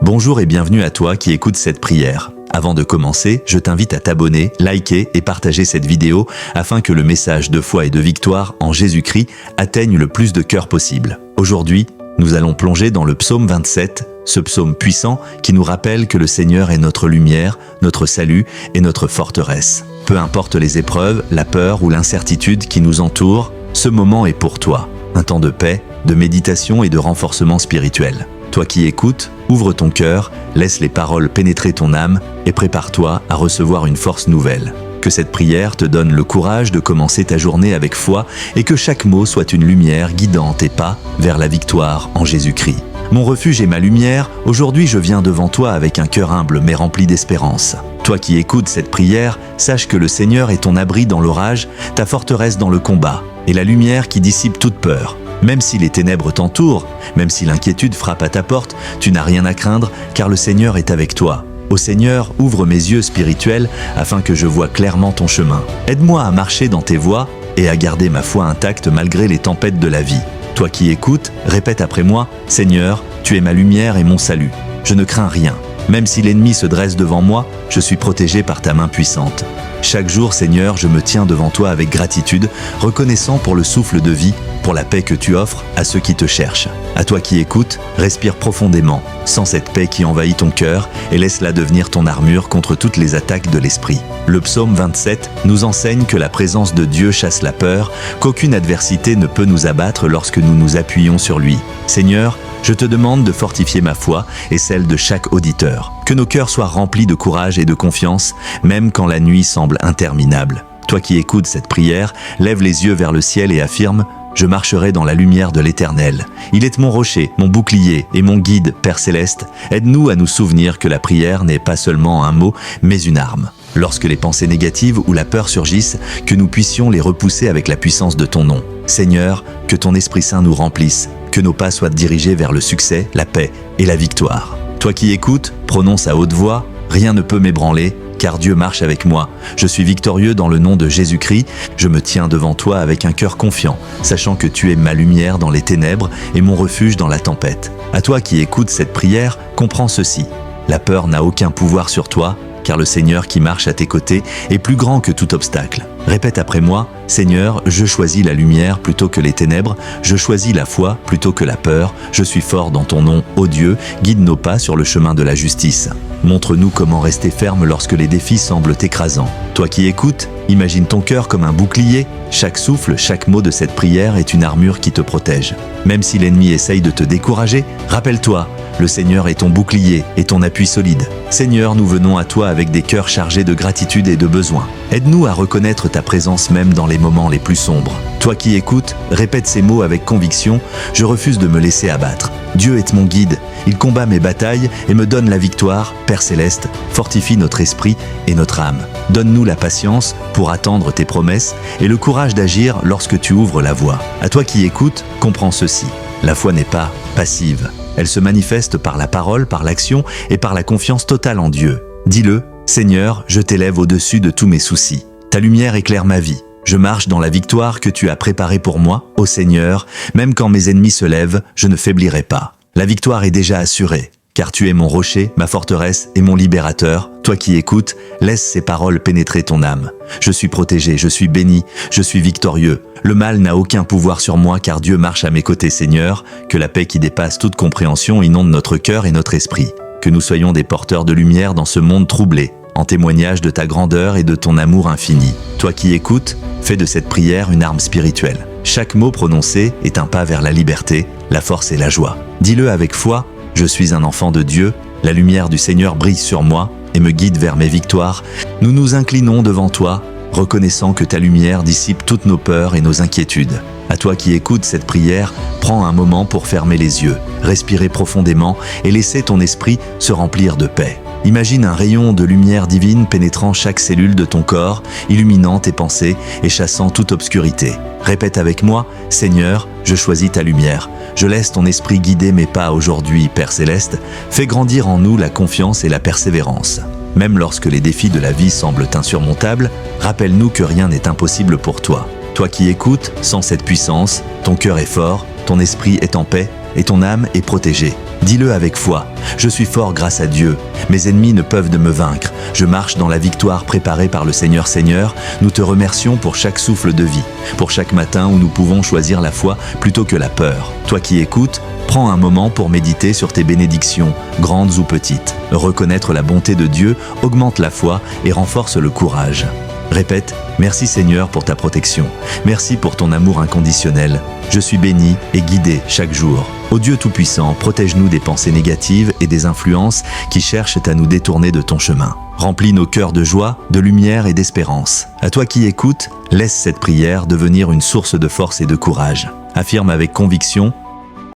Bonjour et bienvenue à toi qui écoutes cette prière. Avant de commencer, je t'invite à t'abonner, liker et partager cette vidéo afin que le message de foi et de victoire en Jésus-Christ atteigne le plus de cœurs possible. Aujourd'hui, nous allons plonger dans le psaume 27, ce psaume puissant qui nous rappelle que le Seigneur est notre lumière, notre salut et notre forteresse. Peu importe les épreuves, la peur ou l'incertitude qui nous entourent, ce moment est pour toi. Un temps de paix, de méditation et de renforcement spirituel. Toi qui écoutes, ouvre ton cœur, laisse les paroles pénétrer ton âme et prépare-toi à recevoir une force nouvelle. Que cette prière te donne le courage de commencer ta journée avec foi et que chaque mot soit une lumière guidant tes pas vers la victoire en Jésus-Christ. Mon refuge et ma lumière, aujourd'hui je viens devant toi avec un cœur humble mais rempli d'espérance. Toi qui écoutes cette prière, sache que le Seigneur est ton abri dans l'orage, ta forteresse dans le combat, et la lumière qui dissipe toute peur. Même si les ténèbres t'entourent, même si l'inquiétude frappe à ta porte, tu n'as rien à craindre car le Seigneur est avec toi. Ô Seigneur, ouvre mes yeux spirituels afin que je voie clairement ton chemin. Aide-moi à marcher dans tes voies et à garder ma foi intacte malgré les tempêtes de la vie. Toi qui écoutes, répète après moi, Seigneur, tu es ma lumière et mon salut. Je ne crains rien. Même si l'ennemi se dresse devant moi, je suis protégé par ta main puissante. Chaque jour, Seigneur, je me tiens devant toi avec gratitude, reconnaissant pour le souffle de vie, pour la paix que tu offres à ceux qui te cherchent. À toi qui écoutes, respire profondément, sens cette paix qui envahit ton cœur et laisse-la devenir ton armure contre toutes les attaques de l'esprit. Le psaume 27 nous enseigne que la présence de Dieu chasse la peur, qu'aucune adversité ne peut nous abattre lorsque nous nous appuyons sur lui. Seigneur, je te demande de fortifier ma foi et celle de chaque auditeur. Que nos cœurs soient remplis de courage et de confiance, même quand la nuit semble interminable. Toi qui écoutes cette prière, lève les yeux vers le ciel et affirme « Je marcherai dans la lumière de l'Éternel. Il est mon rocher, mon bouclier et mon guide, Père Céleste. Aide-nous à nous souvenir que la prière n'est pas seulement un mot, mais une arme. Lorsque les pensées négatives ou la peur surgissent, que nous puissions les repousser avec la puissance de ton nom. Seigneur, que ton Esprit Saint nous remplisse, que nos pas soient dirigés vers le succès, la paix et la victoire. Toi qui écoutes, prononce à haute voix, rien ne peut m'ébranler, car Dieu marche avec moi. Je suis victorieux dans le nom de Jésus-Christ. Je me tiens devant toi avec un cœur confiant, sachant que tu es ma lumière dans les ténèbres et mon refuge dans la tempête. À toi qui écoutes cette prière, comprends ceci. La peur n'a aucun pouvoir sur toi, car le Seigneur qui marche à tes côtés est plus grand que tout obstacle. Répète après moi, Seigneur, je choisis la lumière plutôt que les ténèbres, je choisis la foi plutôt que la peur, je suis fort dans ton nom, ô Dieu, guide nos pas sur le chemin de la justice. Montre-nous comment rester ferme lorsque les défis semblent écrasants. Toi qui écoutes, imagine ton cœur comme un bouclier. Chaque souffle, chaque mot de cette prière est une armure qui te protège. Même si l'ennemi essaye de te décourager, rappelle-toi, le Seigneur est ton bouclier et ton appui solide. Seigneur, nous venons à toi avec des cœurs chargés de gratitude et de besoin. Aide-nous à reconnaître ta présence même dans les moments les plus sombres. Toi qui écoutes, répète ces mots avec conviction, je refuse de me laisser abattre. Dieu est mon guide, il combat mes batailles et me donne la victoire. Père Céleste, fortifie notre esprit et notre âme. Donne-nous la patience pour attendre tes promesses et le courage d'agir lorsque tu ouvres la voie. À toi qui écoutes, comprends ceci. La foi n'est pas passive. Elle se manifeste par la parole, par l'action et par la confiance totale en Dieu. Dis-le, Seigneur, je t'élève au-dessus de tous mes soucis. Ta lumière éclaire ma vie. Je marche dans la victoire que tu as préparée pour moi, ô Seigneur. Même quand mes ennemis se lèvent, je ne faiblirai pas. La victoire est déjà assurée, car tu es mon rocher, ma forteresse et mon libérateur. Toi qui écoutes, laisse ces paroles pénétrer ton âme. Je suis protégé, je suis béni, je suis victorieux. Le mal n'a aucun pouvoir sur moi car Dieu marche à mes côtés, Seigneur. Que la paix qui dépasse toute compréhension inonde notre cœur et notre esprit. Que nous soyons des porteurs de lumière dans ce monde troublé, en témoignage de ta grandeur et de ton amour infini. Toi qui écoutes, fais de cette prière une arme spirituelle. Chaque mot prononcé est un pas vers la liberté, la force et la joie. Dis-le avec foi, je suis un enfant de Dieu, la lumière du Seigneur brille sur moi et me guide vers mes victoires. Nous nous inclinons devant toi, reconnaissant que ta lumière dissipe toutes nos peurs et nos inquiétudes. À toi qui écoutes cette prière, prends un moment pour fermer les yeux, respirer profondément et laisser ton esprit se remplir de paix. Imagine un rayon de lumière divine pénétrant chaque cellule de ton corps, illuminant tes pensées et chassant toute obscurité. Répète avec moi, Seigneur, je choisis ta lumière. Je laisse ton esprit guider mes pas aujourd'hui, Père Céleste. Fais grandir en nous la confiance et la persévérance. Même lorsque les défis de la vie semblent insurmontables, rappelle-nous que rien n'est impossible pour toi. Toi qui écoutes, sens cette puissance, ton cœur est fort, ton esprit est en paix, et ton âme est protégée. Dis-le avec foi. Je suis fort grâce à Dieu. Mes ennemis ne peuvent me vaincre. Je marche dans la victoire préparée par le Seigneur. Seigneur, nous te remercions pour chaque souffle de vie, pour chaque matin où nous pouvons choisir la foi plutôt que la peur. Toi qui écoutes, prends un moment pour méditer sur tes bénédictions, grandes ou petites. Reconnaître la bonté de Dieu augmente la foi et renforce le courage. Répète, merci Seigneur pour ta protection. Merci pour ton amour inconditionnel. Je suis béni et guidé chaque jour. Ô Dieu Tout-Puissant, protège-nous des pensées négatives et des influences qui cherchent à nous détourner de ton chemin. Remplis nos cœurs de joie, de lumière et d'espérance. À toi qui écoutes, laisse cette prière devenir une source de force et de courage. Affirme avec conviction,